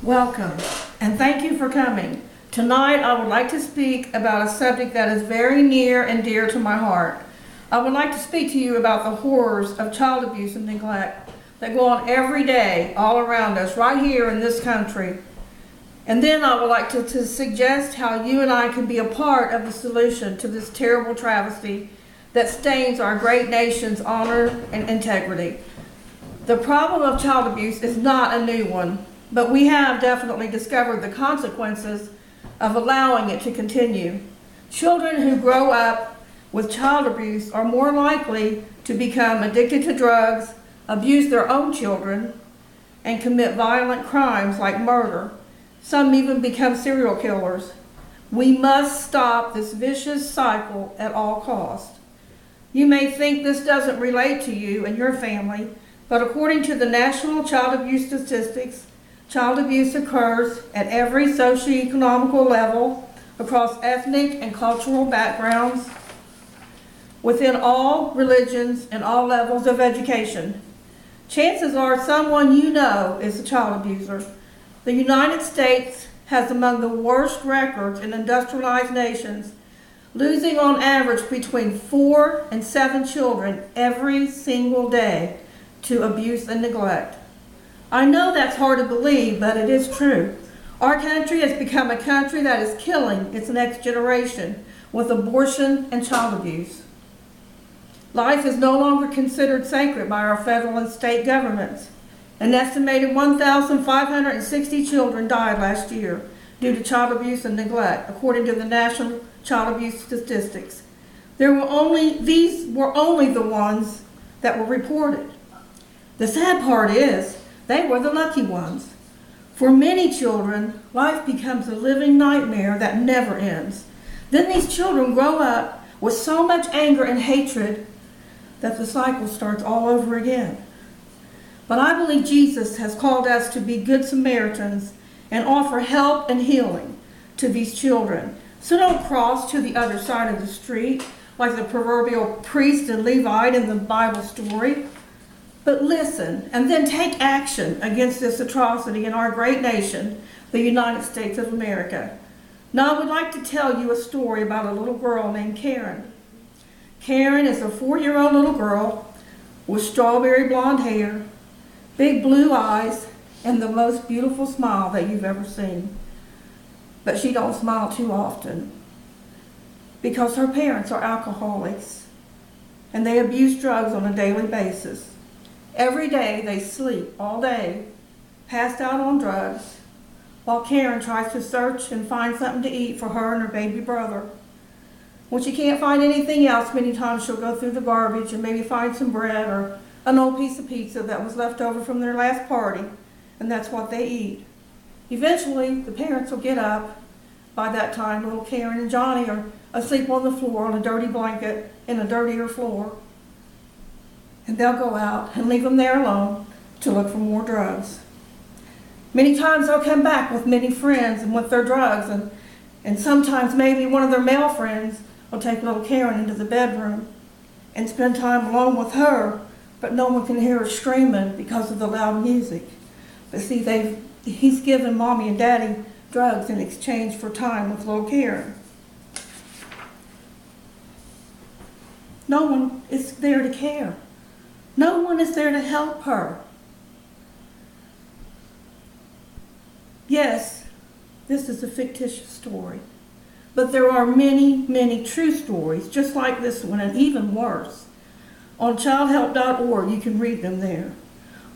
Welcome, and thank you for coming. Tonight, I would like to speak about a subject that is very near and dear to my heart. I would like to speak to you about the horrors of child abuse and neglect that go on every day all around us, right here in this country. And then I would like to suggest how you and I can be a part of the solution to this terrible travesty that stains our great nation's honor and integrity. The problem of child abuse is not a new one, but we have definitely discovered the consequences of allowing it to continue. Children who grow up with child abuse are more likely to become addicted to drugs, abuse their own children, and commit violent crimes like murder. Some even become serial killers. We must stop this vicious cycle at all costs. You may think this doesn't relate to you and your family, but according to the National Child Abuse Statistics, child abuse occurs at every socioeconomical level, across ethnic and cultural backgrounds, within all religions and all levels of education. Chances are someone you know is a child abuser. The United States has among the worst records in industrialized nations, losing on average between 4 and 7 children every single day to abuse and neglect. I know that's hard to believe, but it is true. Our country has become a country that is killing its next generation with abortion and child abuse. Life is no longer considered sacred by our federal and state governments. An estimated 1,560 children died last year due to child abuse and neglect, according to the National Child Abuse Statistics. These were only the ones that were reported. The sad part is, they were the lucky ones. For many children, life becomes a living nightmare that never ends. Then these children grow up with so much anger and hatred that the cycle starts all over again. But I believe Jesus has called us to be good Samaritans and offer help and healing to these children. So don't cross to the other side of the street like the proverbial priest and Levite in the Bible story. But listen, and then take action against this atrocity in our great nation, the United States of America. Now, I would like to tell you a story about a little girl named Karen. Karen is a 4-year-old little girl with strawberry blonde hair, big blue eyes, and the most beautiful smile that you've ever seen. But she don't smile too often because her parents are alcoholics and they abuse drugs on a daily basis. Every day they sleep all day, passed out on drugs, while Karen tries to search and find something to eat for her and her baby brother. When she can't find anything else, many times she'll go through the garbage and maybe find some bread or an old piece of pizza that was left over from their last party, and that's what they eat. Eventually, the parents will get up. By that time, little Karen and Johnny are asleep on the floor on a dirty blanket in a dirtier floor. And they'll go out and leave them there alone to look for more drugs. Many times they'll come back with many friends and with their drugs, and sometimes maybe one of their male friends will take little Karen into the bedroom and spend time alone with her, but no one can hear her screaming because of the loud music. But see, he's given mommy and daddy drugs in exchange for time with little Karen. No one is there to care. No one is there to help her. Yes, this is a fictitious story, but there are many, many true stories just like this one, and even worse. On childhelp.org, you can read them there.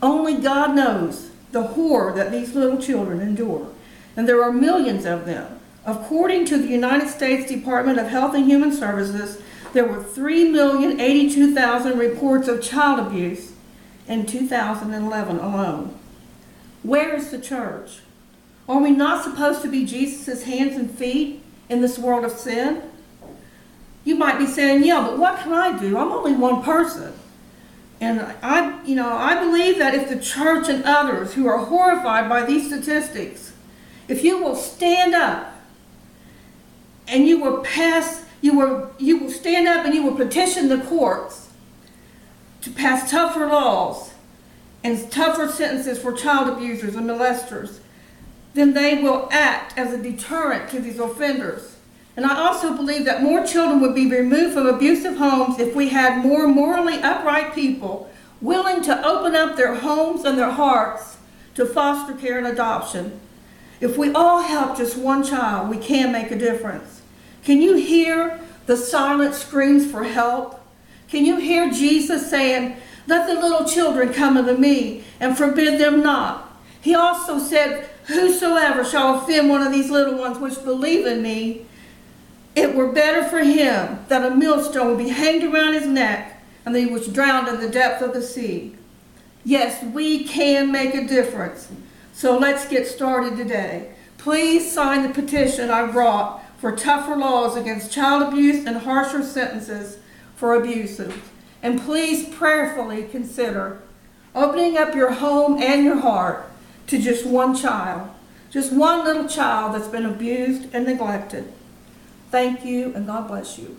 Only God knows the horror that these little children endure, and there are millions of them. According to the United States Department of Health and Human Services, there were 3,082,000 reports of child abuse in 2011 alone. Where is the church? Are we not supposed to be Jesus' hands and feet in this world of sin? You might be saying, yeah, but what can I do? I'm only one person. And I believe that if the church and others who are horrified by these statistics, if you will stand up and you will stand up and you will petition the courts to pass tougher laws and tougher sentences for child abusers and molesters, then they will act as a deterrent to these offenders. And I also believe that more children would be removed from abusive homes if we had more morally upright people willing to open up their homes and their hearts to foster care and adoption. If we all help just one child, we can make a difference. Can you hear the silent screams for help? Can you hear Jesus saying, "Let the little children come unto me, and forbid them not"? He also said, "Whosoever shall offend one of these little ones which believe in me, it were better for him that a millstone would be hanged around his neck, and that he was drowned in the depth of the sea." Yes, we can make a difference. So let's get started today. Please sign the petition I brought for tougher laws against child abuse and harsher sentences for abuses. And please prayerfully consider opening up your home and your heart to just one child, just one little child that's been abused and neglected. Thank you, and God bless you.